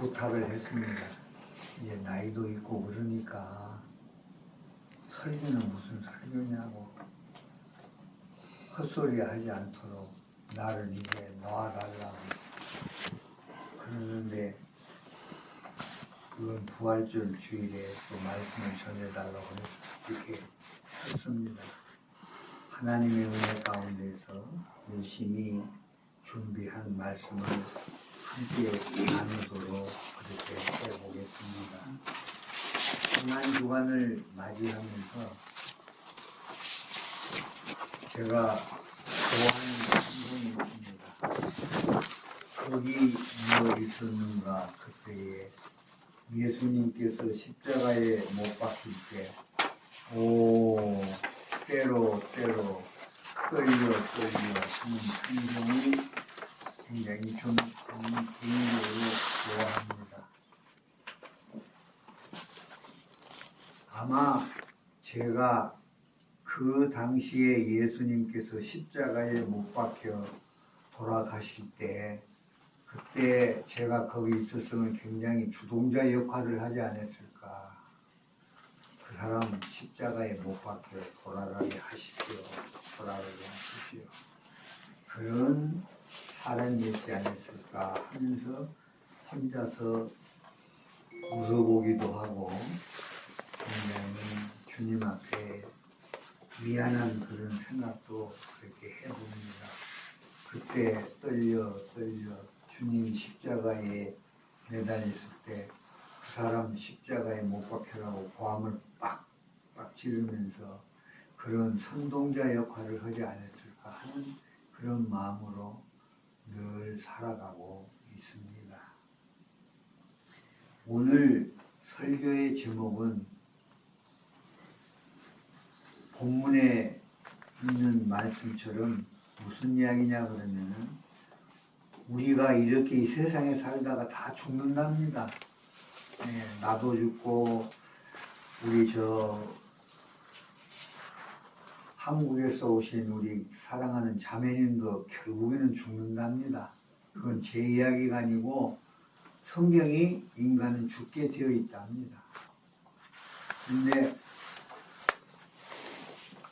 부탁을 했습니다. 이제 나이도 있고 그러니까 설교는 무슨 설교냐고 헛소리 하지 않도록 나를 이제 놔달라고 그러는데, 그건 부활절 주일에 또 말씀을 전해달라고 해서 이렇게 했습니다. 하나님의 은혜 가운데서 열심히 준비한 말씀을 함께 나누도록 그렇게 해보겠습니다. 한 주간을 맞이하면서 제가 좋아하는 한분이 있습니다. 거기 누워 있었는가 그때에 예수님께서 십자가에 못 박힐 때, 오, 때로 떨려 하는 성경이 굉장히 좀 개인적으로 좋아합니다. 아마 제가 그 당시에 예수님께서 십자가에 못 박혀 돌아가실 때, 그때 제가 거기 있었으면 굉장히 주동자 역할을 하지 않았을까. 그 사람 십자가에 못 박혀 돌아가게 하십시오. 그런 사람이었지 않았을까 하면서 혼자서 웃어보기도 하고 굉장히 주님 앞에 미안한 그런 생각도 그렇게 해봅니다. 그때 떨려 주님 십자가에 매달렸을 때 그 사람 십자가에 못 박혀라고 고함을 빡빡 지르면서 그런 선동자 역할을 하지 않았을까 하는 그런 마음으로 늘 살아가고 있습니다. 오늘 설교의 제목은 본문에 있는 말씀처럼 무슨 이야기냐 그러면은 우리가 이렇게 이 세상에 살다가 다 죽는답니다. 네, 나도 죽고 우리 한국에서 오신 우리 사랑하는 자매님도 결국에는 죽는답니다. 그건 제 이야기가 아니고 성경이 인간은 죽게 되어 있답니다. 근데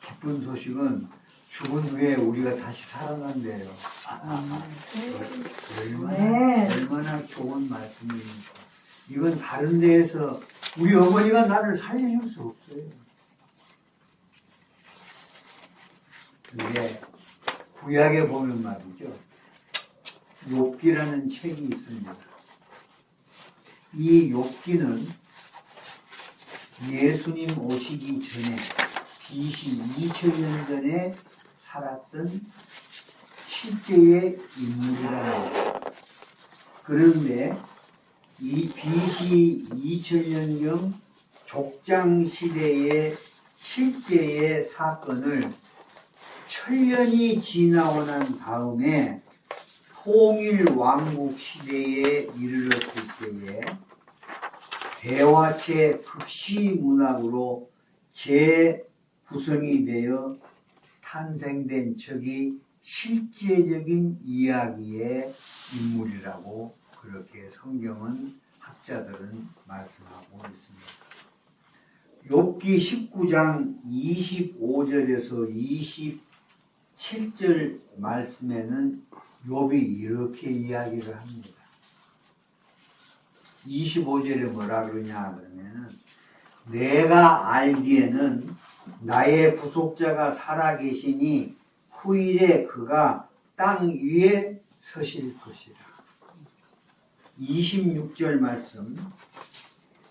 기쁜 소식은 죽은 후에 우리가 다시 살아난대요. 얼마나 좋은 말씀입니까? 이건 다른 데에서 우리 어머니가 나를 살려줄 수 없어요. 근데 구약에 보면 말이죠, 욥기라는 책이 있습니다. 이 욥기는 예수님 오시기 전에 BC 2000년 전에 살았던 실제의 인물이라는 거예요. 그런데 이 BC 2000년경 족장 시대의 실제의 사건을 천년이 지나고 난 다음에 통일 왕국 시대에 이르렀을 때에 대화체 극시 문학으로 재구성이 되어 탄생된 적이 실제적인 이야기의 인물이라고 그렇게 성경은 학자들은 말씀하고 있습니다. 욥기 19장 25절에서 27절 말씀에는 욥이 이렇게 이야기를 합니다. 25절에 뭐라 그러냐 그러면은, 내가 알기에는 나의 부속자가 살아계시니 후일에 그가 땅 위에 서실 것이라. 26절 말씀,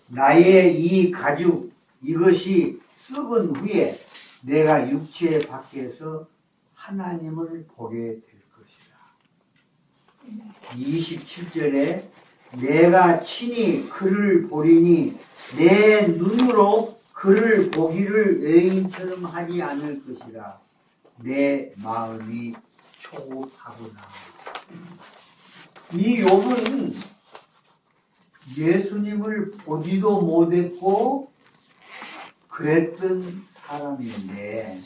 나의 이 가죽 이것이 썩은 후에 내가 육체 밖에서 하나님을 보게 될 것이라. 27절에 내가 친히 그를 보리니 내 눈으로 그를 보기를 여인처럼 하지 않을 것이라. 내 마음이 초급하구나. 이 욥은 예수님을 보지도 못했고 그랬던 사람인데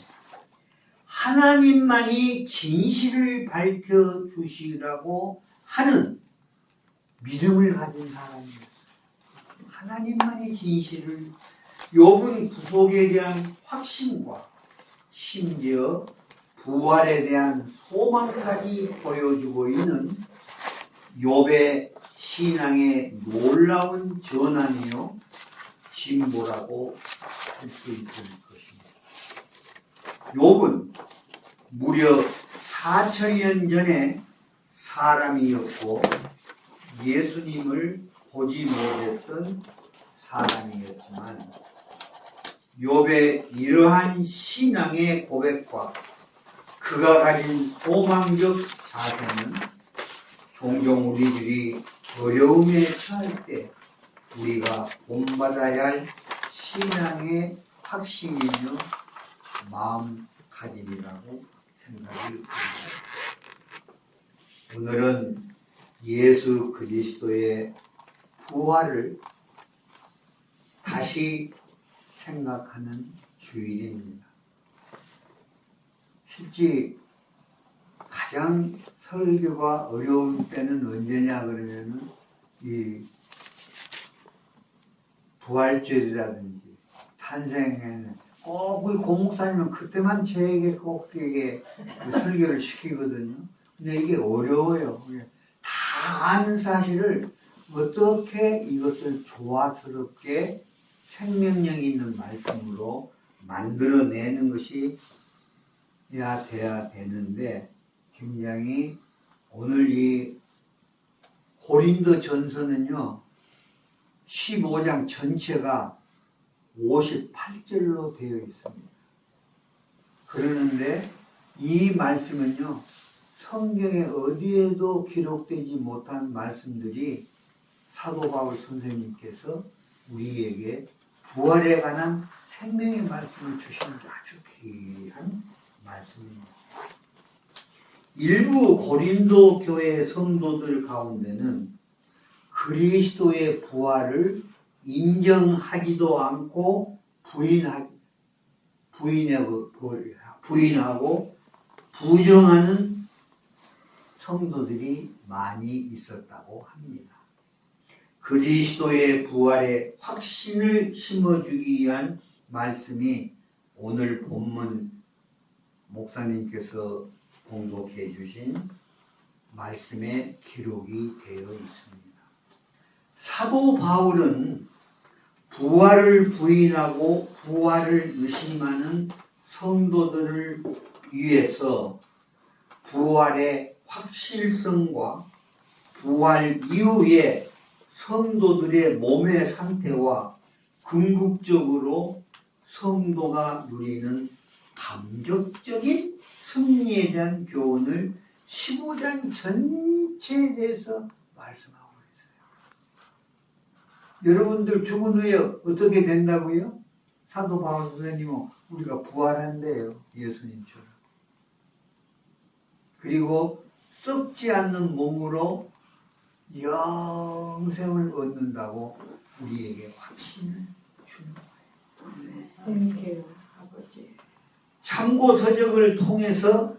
하나님만이 진실을 밝혀주시라고 하는 믿음을 가진 사람이었어요. 하나님만의 진실을, 욥은 구속에 대한 확신과 심지어 부활에 대한 소망까지 보여주고 있는 욥의 신앙의 놀라운 전환이요 진보라고 할 수 있을 것입니다. 욥은 무려 4000년 전에 사람이었고 예수님을 보지 못했던 사람이었지만 욥의 이러한 신앙의 고백과 그가 가진 소망적 자세는 종종 우리들이 어려움에 처할 때 우리가 본받아야 할 신앙의 확신이며 마음가짐이라고 생각이 듭니다. 오늘은 예수 그리스도의 부활을 다시 생각하는 주일입니다. 실제 가장 설교가 어려울 때는 언제냐 그러면은 이 부활절이라든지 탄생에는 꼭 우리 고목사님은 그때만 저에게 꼭 이게 설교를 시키거든요. 근데 이게 어려워요. 다 아는 사실을 어떻게 이것을 조화스럽게 생명력 있는 말씀으로 만들어내는 것이 돼야 되는데 굉장히 오늘 이 고린도 전서는요 15장 전체가 58절로 되어 있습니다. 그러는데 이 말씀은요 성경에 어디에도 기록되지 못한 말씀들이 사도 바울 선생님께서 우리에게 부활에 관한 생명의 말씀을 주시는 게 아주 귀한 말씀입니다. 일부 고린도 교회 성도들 가운데는 그리스도의 부활을 인정하지도 않고 부인하고 부정하는 성도들이 많이 있었다고 합니다. 그리스도의 부활에 확신을 심어주기 위한 말씀이 오늘 본문 목사님께서 봉독해 주신 말씀에 기록이 되어 있습니다. 사도 바울은 부활을 부인하고 부활을 의심하는 성도들을 위해서 부활의 확실성과 부활 이후에 성도들의 몸의 상태와 궁극적으로 성도가 누리는 감격적인 승리에 대한 교훈을 15장 전체에 대해서 말씀하고 있어요. 여러분들 죽은 후에 어떻게 된다고요? 사도 바울 선생님은 우리가 부활한대요. 예수님처럼. 그리고 썩지 않는 몸으로 영생을 얻는다고 우리에게 확신을 주는 거예요. 아버지. 참고 서적을 통해서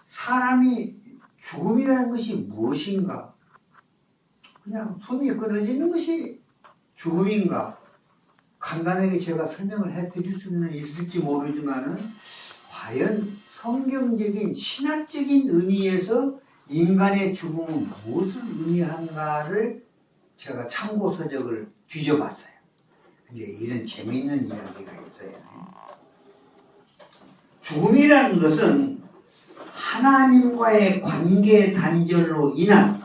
사람이 죽음이라는 것이 무엇인가? 그냥 숨이 끊어지는 것이 죽음인가? 간단하게 제가 설명을 해드릴 수는 있을지 모르지만은 과연 성경적인 신학적인 의미에서 인간의 죽음은 무엇을 의미한가를 제가 참고 서적을 뒤져봤어요. 근데 이런 재미있는 이야기가 있어요. 죽음이라는 것은 하나님과의 관계 단절로 인한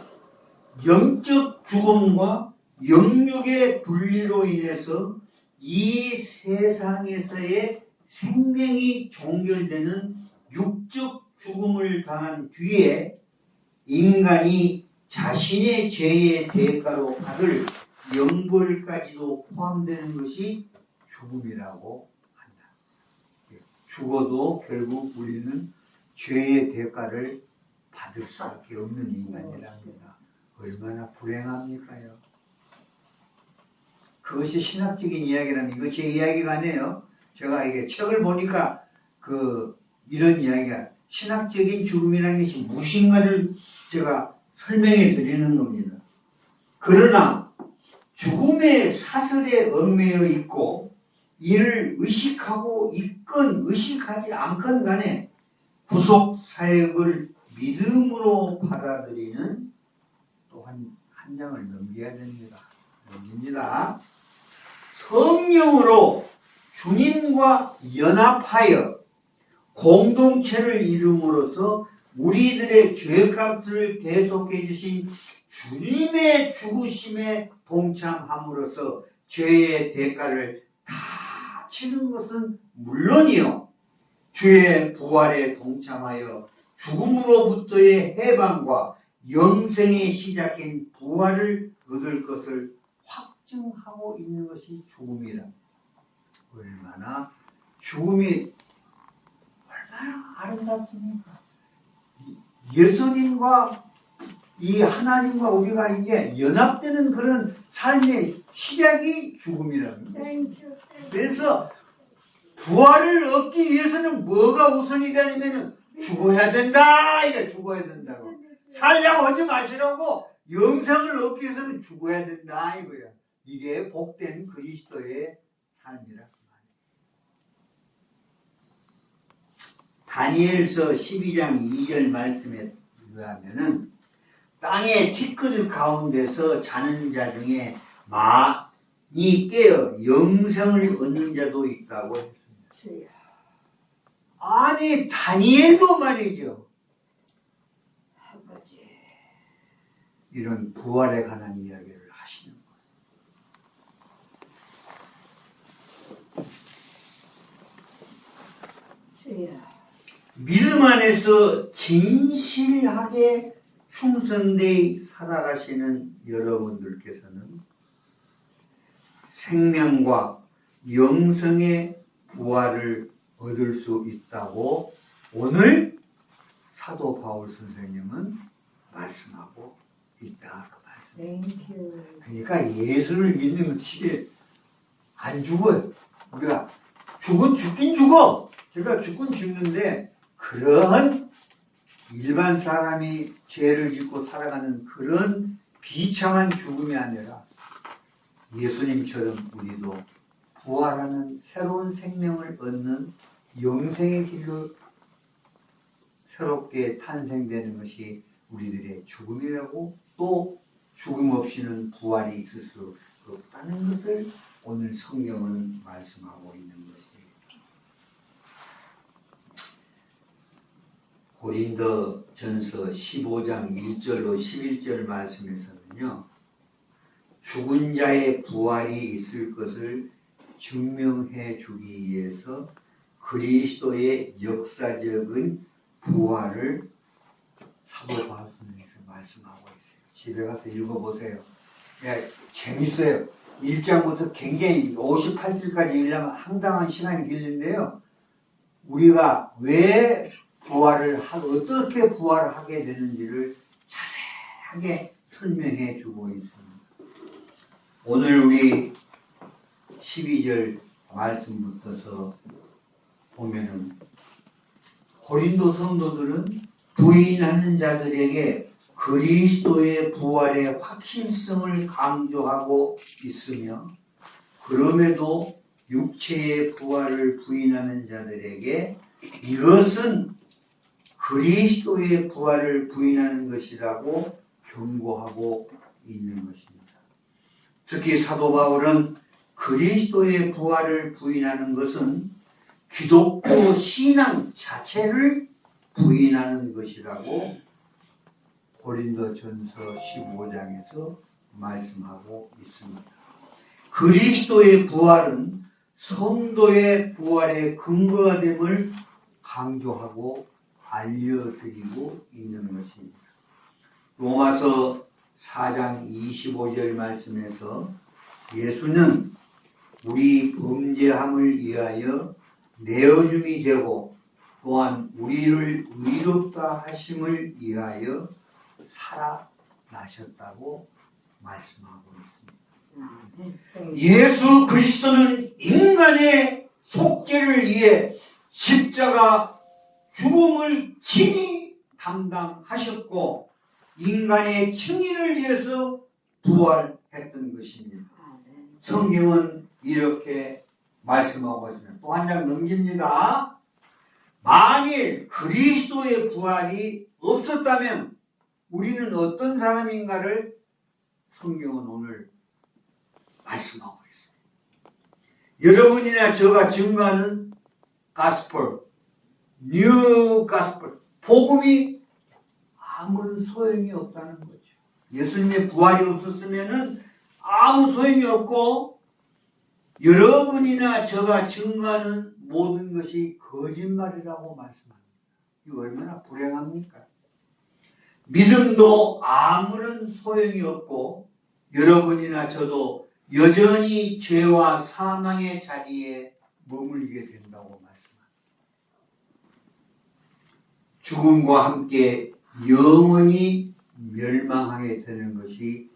영적 죽음과 영육의 분리로 인해서 이 세상에서의 생명이 종결되는 육적 죽음을 당한 뒤에 인간이 자신의 죄의 대가로 받을 영벌까지도 포함되는 것이 죽음이라고 한다. 죽어도 결국 우리는 죄의 대가를 받을 수밖에 없는 인간이랍니다. 얼마나 불행합니까요? 그것이 신학적인 이야기라면 이거 제 이야기가 아니에요. 제가 이게 책을 보니까 이런 이야기가 신학적인 죽음이라는 것이 무엇인가를 제가 설명해 드리는 겁니다. 그러나 죽음의 사슬에 얽매여 있고 이를 의식하고 있건 의식하지 않건 간에 구속 사역을 믿음으로 받아들이는 또한 한 장을 넘겨야 됩니다. 넘깁니다. 성령으로 주님과 연합하여 공동체를 이룸으로써 우리들의 죄값을 대속해 주신 주님의 죽으심에 동참함으로써 죄의 대가를 다 치는 것은 물론이요, 주의 부활에 동참하여 죽음으로부터의 해방과 영생의 시작인 부활을 얻을 것을 확증하고 있는 것이 죽음이라. 얼마나 죽음이 얼마나 아름답습니까? 예수님과 이 하나님과 우리가 이게 연합되는 그런 삶의 시작이 죽음이라는 거죠. 그래서 부활을 얻기 위해서는 뭐가 우선이 되냐면 죽어야 된다. 이게 죽어야 된다고. 살려고 하지 마시라고. 영생을 얻기 위해서는 죽어야 된다 이거야. 이게 복된 그리스도의 삶이라. 다니엘서 12장 2절 말씀에 의하면은 땅의 티끌 가운데서 자는 자 중에 많이 깨어 영생을 얻는 자도 있다고 했습니다. 아니 다니엘도 말이죠. 이런 부활에 관한 이야기를 하시는 거예요. 믿음 안에서 진실하게 충성되이 살아가시는 여러분들께서는 생명과 영생의 부활을 얻을 수 있다고 오늘 사도 바울 선생님은 말씀하고 있다. 그 말씀. 그러니까 예수를 믿는 것이 안 죽어요. 우리가 죽긴 죽어. 제가 죽긴 죽는데 그런 일반 사람이 죄를 짓고 살아가는 그런 비참한 죽음이 아니라 예수님처럼 우리도 부활하는 새로운 생명을 얻는 영생의 길로 새롭게 탄생되는 것이 우리들의 죽음이라고, 또 죽음 없이는 부활이 있을 수 없다는 것을 오늘 성경은 말씀하고 있는 것입니다. 고린도전서 15장 1절로 11절 말씀에서는요, 죽은 자의 부활이 있을 것을 증명해 주기 위해서 그리스도의 역사적인 부활을 사도 바울 선생님께서 말씀하고 있어요. 집에 가서 읽어보세요. 재밌어요. 1장부터 굉장히 58절까지 읽으려면 상당한 시간이 걸리는데요. 우리가 왜 부활을 어떻게 부활을 하게 되는지를 자세하게 설명해 주고 있습니다. 오늘 우리 12절 말씀부터서 보면은 고린도 성도들은 부인하는 자들에게 그리스도의 부활의 확실성을 강조하고 있으며, 그럼에도 육체의 부활을 부인하는 자들에게 이것은 그리스도의 부활을 부인하는 것이라고 경고하고 있는 것입니다. 특히 사도 바울은 그리스도의 부활을 부인하는 것은 기독교 신앙 자체를 부인하는 것이라고 고린도전서 15장에서 말씀하고 있습니다. 그리스도의 부활은 성도의 부활의 근거가 됨을 강조하고 알려드리고 있는 것입니다. 로마서 4장 25절 말씀에서 예수는 우리 범죄함을 위하여 내어줌이 되고 또한 우리를 의롭다 하심을 위하여 살아나셨다고 말씀하고 있습니다. 예수 그리스도는 인간의 속죄를 위해 십자가 죽음을 친히 담당하셨고 인간의 승인을 위해서 부활했던 것입니다. 성경은 이렇게 말씀하고 있습니다. 또 한 장 넘깁니다. 만일 그리스도의 부활이 없었다면 우리는 어떤 사람인가를 성경은 오늘 말씀하고 있습니다. 여러분이나 저가 증거하는 가스펠, 뉴 가스펠, 복음이 아무런 소용이 없다는 거죠. 예수님의 부활이 없었으면 아무 소용이 없고 여러분이나 저가 증거하는 모든 것이 거짓말이라고 말씀합니다. 이거 얼마나 불행합니까? 믿음도 아무런 소용이 없고 여러분이나 저도 여전히 죄와 사망의 자리에 머물게 된다고 말씀합니다. 죽음과 함께 영원히 멸망하게 되는 것이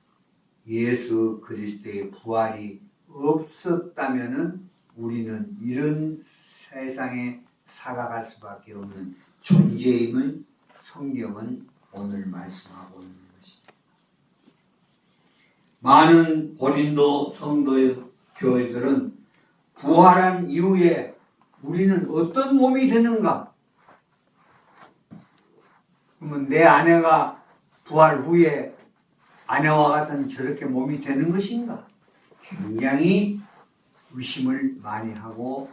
예수 그리스도의 부활이 없었다면 우리는 이런 세상에 살아갈 수밖에 없는 존재임을 성경은 오늘 말씀하고 있는 것입니다. 많은 고린도 성도의 교회들은 부활한 이후에 우리는 어떤 몸이 되는가? 그러면 내 아내가 부활 후에 아내와 같은 저렇게 몸이 되는 것인가? 굉장히 의심을 많이 하고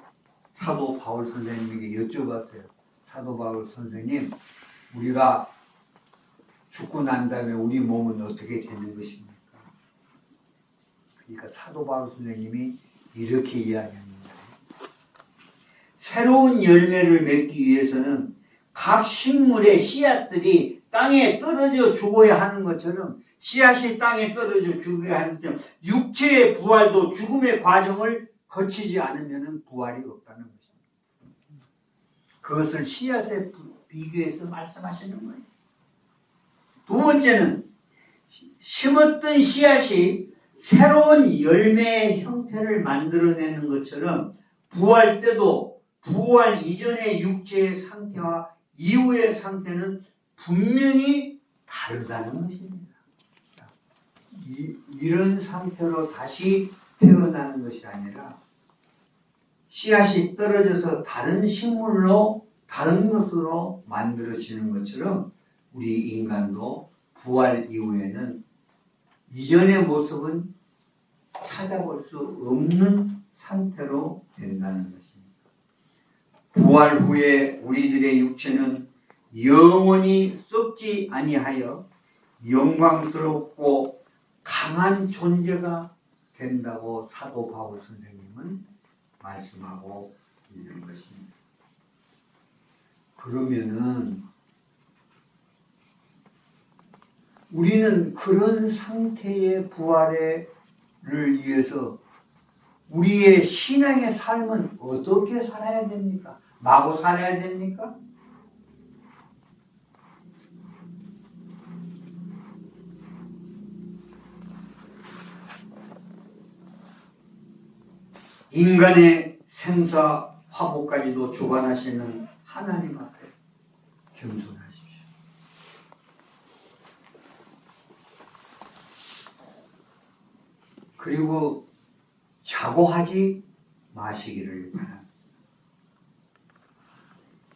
사도 바울 선생님에게 여쭤봤어요. 사도 바울 선생님, 우리가 죽고 난 다음에 우리 몸은 어떻게 되는 것입니까? 그러니까 사도 바울 선생님이 이렇게 이야기합니다. 새로운 열매를 맺기 위해서는 각 식물의 씨앗들이 땅에 떨어져 죽어야 하는 것처럼 씨앗이 땅에 떨어져 죽어야 하는 것처럼 육체의 부활도 죽음의 과정을 거치지 않으면 부활이 없다는 것입니다. 그것을 씨앗에 비교해서 말씀하시는 거예요. 두 번째는 심었던 씨앗이 새로운 열매의 형태를 만들어내는 것처럼 부활 때도 부활 이전의 육체의 상태와 이후의 상태는 분명히 다르다는 것입니다. 이런 상태로 다시 태어나는 것이 아니라 씨앗이 떨어져서 다른 식물로 다른 것으로 만들어지는 것처럼 우리 인간도 부활 이후에는 이전의 모습은 찾아볼 수 없는 상태로 된다는 것입니다. 부활 후에 우리들의 육체는 영원히 썩지 아니하여 영광스럽고 강한 존재가 된다고 사도 바울 선생님은 말씀하고 있는 것입니다. 그러면은 우리는 그런 상태의 부활을 위해서 우리의 신앙의 삶은 어떻게 살아야 됩니까? 마구 살아야 됩니까? 인간의 생사 화복까지도 주관하시는 하나님 앞에 겸손하십시오. 그리고 자고하지 마시기를 바랍니다.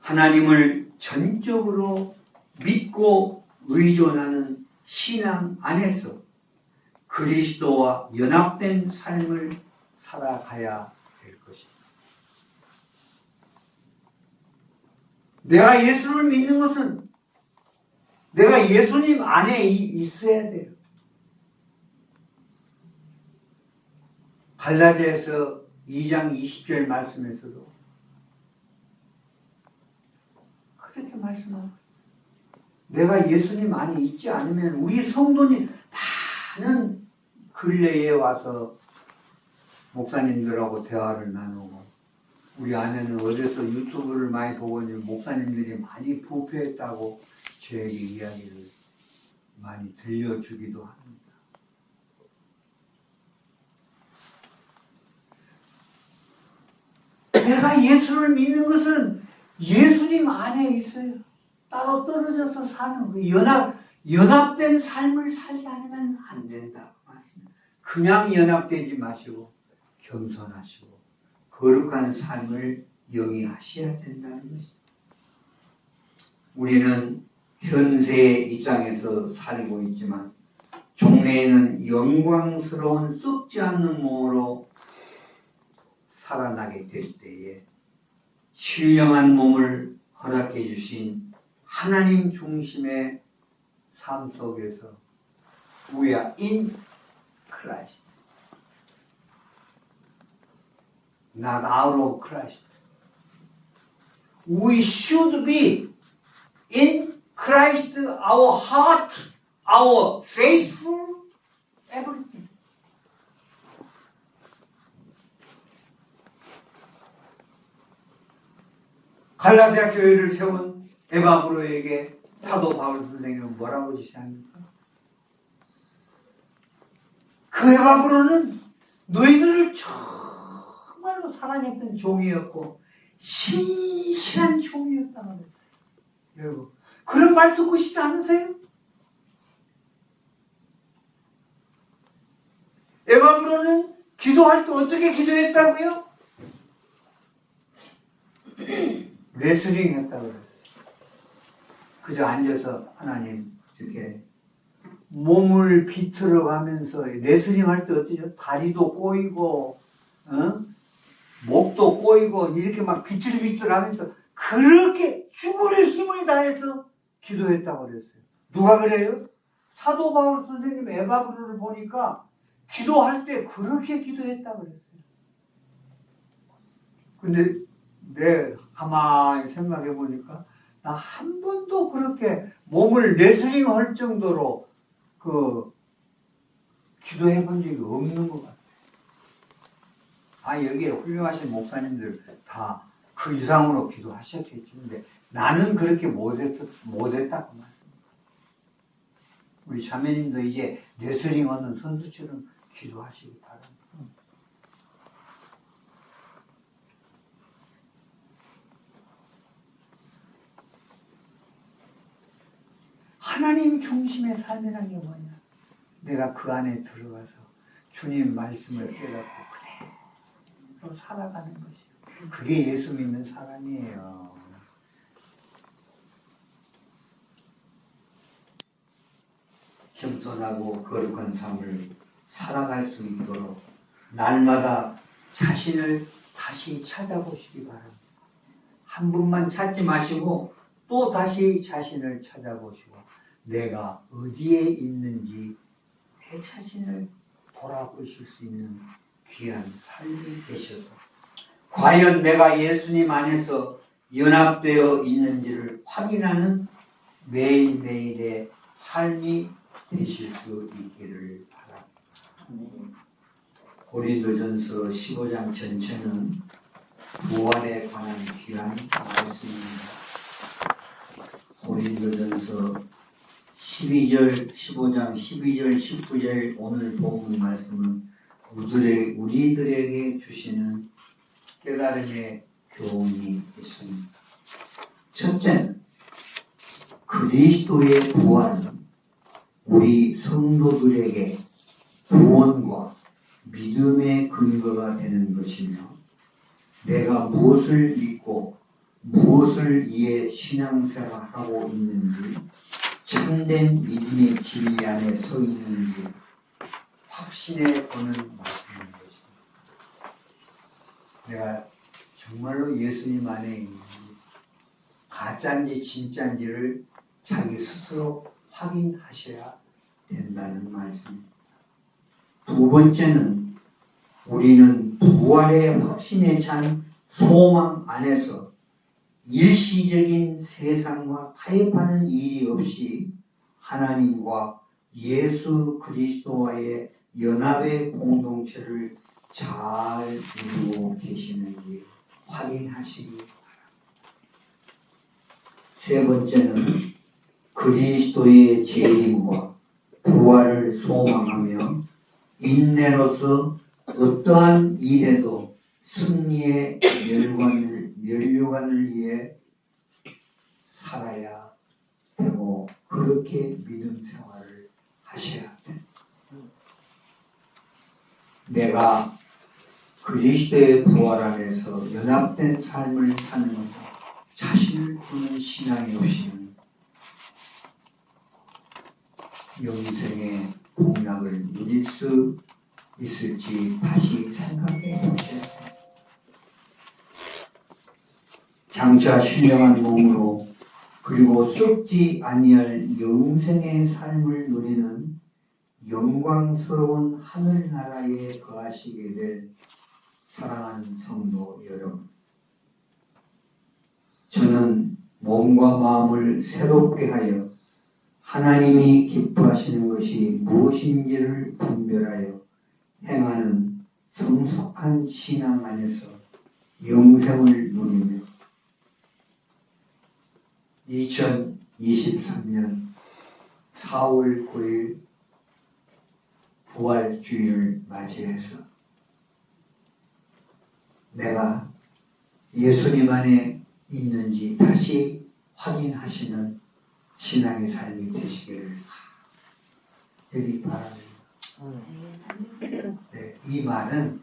하나님을 전적으로 믿고 의존하는 신앙 안에서 그리스도와 연합된 삶을 살아가야 될 것입니다. 내가 예수를 믿는 것은 내가 예수님 안에 있어야 돼요. 갈라디아서 2장 20절 말씀에서도 그렇게 말씀하고 내가 예수님 안에 있지 않으면 우리 성도님 많은 근래에 와서 목사님들하고 대화를 나누고 우리 아내는 어디서 유튜브를 많이 보고 있는 목사님들이 많이 부패했다고 저에게 이야기를 많이 들려주기도 합니다. 내가 예수를 믿는 것은 예수님 안에 있어요. 따로 떨어져서 사는 거예요. 연합된 삶을 살지 않으면 안 된다. 그냥 연합되지 마시고 겸손하시고 거룩한 삶을 영위하셔야 된다는 것입니다. 우리는 현세의 이 땅에서 살고 있지만 종래에는 영광스러운 썩지 않는 몸으로 살아나게 될 때에 신령한 몸을 허락해 주신 하나님 중심의 삶 속에서 We are in Christ, not out of Christ. We should be in Christ, our heart, our faithful, everything. 갈라디아 교회를 세운 에바브로에게 사도 바울 선생님은 뭐라고 지시합니까? 그 에바브로는 너희들을 정말로 사랑했던 종이었고 신실한 종이었다고 그랬어요. 여러분, 그런 말 듣고 싶지 않으세요? 에바브로는 기도할 때 어떻게 기도했다고요? 레슬링 했다고 그랬어요. 그저 앉아서 하나님 이렇게 몸을 비틀어 가면서 레슬링 할 때 어떠죠? 다리도 꼬이고 목도 꼬이고 이렇게 막 비틀비틀 하면서 그렇게 죽을 힘을 다해서 기도했다고 그랬어요. 누가 그래요? 사도 바울 선생님 에바브로를 보니까 기도할 때 그렇게 기도했다고 그랬어요. 근데 내 가만히 생각해 보니까 나 한 번도 그렇게 몸을 레슬링 할 정도로 기도해 본 적이 없는 것 같아요. 여기에 훌륭하신 목사님들 다 그 이상으로 기도하셨겠지. 근데 나는 그렇게 못했다고 말씀합니다. 우리 자매님도 이제 레슬링 하는 선수처럼 기도하시기 바랍니다. 하나님 중심의 삶이란 게 뭐냐? 내가 그 안에 들어가서 주님 말씀을 깨닫고 그대로 살아가는 것이요. 그게 예수 믿는 사람이에요. 겸손하고 거룩한 삶을 살아갈 수 있도록 날마다 자신을 다시 찾아보시기 바랍니다. 한 번만 찾지 마시고 또 다시 자신을 찾아보시고 내가 어디에 있는지 내 자신을 돌아보실 수 있는 귀한 삶이 되셔서 과연 내가 예수님 안에서 연합되어 있는지를 확인하는 매일매일의 삶이 되실 수 있기를 바랍니다. 고린도전서 15장 전체는 부활에 관한 귀한 말씀입니다. 고린도전서 15장 12절 19절 오늘 본문 말씀은 우리들에게 주시는 깨달음의 교훈이 있습니다. 첫째는 그리스도의 부활은 우리 성도들에게 구원과 믿음의 근거가 되는 것이며 내가 무엇을 믿고 무엇을 위해 신앙생활하고 있는지 참된 믿음의 진리 안에 서 있는지 확신해 보는 말씀인 것입니다. 내가 정말로 예수님 안에 있는지 가짜인지 진짜인지를 자기 스스로 확인하셔야 된다는 말씀입니다. 두 번째는 우리는 부활의 확신에 찬 소망 안에서 일시적인 세상과 타협하는 일이 없이 하나님과 예수 그리스도와의 연합의 공동체를 잘 이루고 계시는지 확인하시기 바랍니다. 세 번째는 그리스도의 재림과 부활을 소망하며 인내로서 어떠한 일에도 승리의 면류관을 위해 살아야 되고 그렇게 믿음 생활을 하셔야 됩니다. 내가 그리스도의 부활 안에서 연합된 삶을 사는 것, 자신을 두는 신앙이 없이는 영생의 복락을 누릴 수 있을지 다시 생각해 보셔야 돼요. 장차 신령한 몸으로 그리고 썩지 아니할 영생의 삶을 누리는 영광스러운 하늘나라에 거하시게 될 사랑하는 성도 여러분, 저는 몸과 마음을 새롭게 하여 하나님이 기뻐하시는 것이 무엇인지를 분별하여 행하는 성숙한 신앙 안에서 영생을 누리며 2023년 4월 9일 부활주의를 맞이해서 내가 예수님 안에 있는지 다시 확인하시는 신앙의 삶이 되시기를 여기 바랍니다. 네, 이 말은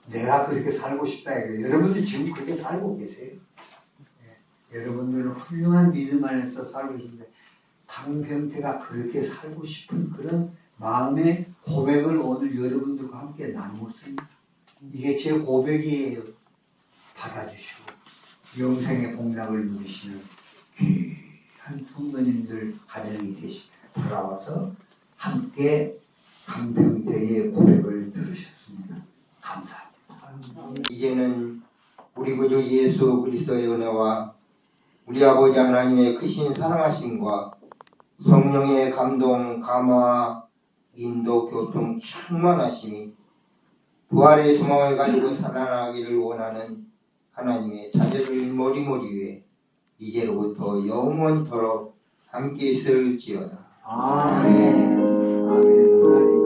내가 그렇게 살고 싶다 이거예요. 여러분들 지금 그렇게 살고 계세요. 네, 여러분들은 훌륭한 믿음 안에서 살고 계신데 강병태가 그렇게 살고 싶은 그런 마음의 고백을 오늘 여러분들과 함께 나누었습니다. 이게 제 고백이에요. 받아주시고 영생의 복락을 누리시는 귀한 성도님들 가정이 되시길 돌아와서 함께 강병태의 고백을 들으셨습니다. 감사합니다. 이제는 우리 구주 예수 그리스도의 은혜와 우리 아버지 하나님의 크신 사랑하심과 성령의 감동, 감화, 인도, 교통 충만하심이 부활의 소망을 가지고 살아나기를 원하는 하나님의 자녀들 머리머리 위에 이제로부터 영원토록 함께 있을지어다. 아멘. 아멘.